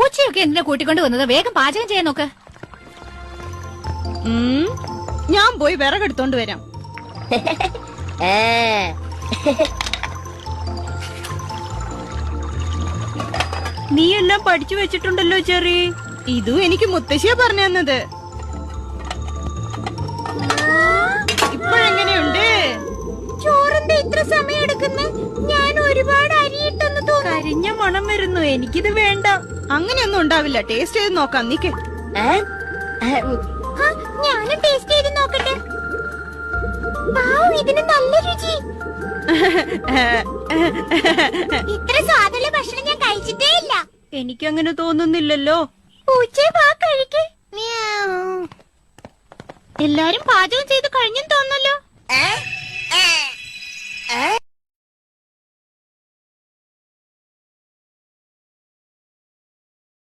പൂച്ചയൊക്കെ എന്തിനാ കൂട്ടിക്കൊണ്ട് വന്നത്? വേഗം പാചകം ചെയ്യാൻ നോക്ക്. ഞാൻ പോയി വിറകെടുത്തോണ്ട് വരാം. നീ എല്ലാം പഠിച്ചു വെച്ചിട്ടുണ്ടല്ലോ ചെറി. ഇതും എനിക്ക് മുത്തശ്ശിയാ പറഞ്ഞു തന്നത്. ഇപ്പോഴെങ്ങനെയുണ്ട്? ചോറിന്റെ ഇത്ര സമയം എടുക്കുന്നു? ഞാൻ ഒരുപാട് അരിയിട്ടെന്ന് തോന്നുന്നു. കരിഞ്ഞ മണം വരുന്നു. എനിക്കിത് വേണ്ട. അങ്ങനെയൊന്നും ഉണ്ടാവില്ല. ടേസ്റ്റ് ചെയ്ത് നോക്കാം. നീക്ക്. ഞാനും ടേസ്റ്റ് ചെയ്ത് നോക്കട്ടെ. ഇതിന് നല്ല രുചി. ഇത്ര സ്വാദുള്ള ഭക്ഷണം ഞാൻ കഴിച്ചിട്ടേ ഇല്ല. എനിക്കങ്ങനെ തോന്നുന്നില്ലല്ലോ. പൂച്ചേ വാ കഴിക്ക്. എല്ലാരും പാചകം ചെയ്ത് കഴിഞ്ഞെന്ന് തോന്നല്ലോ.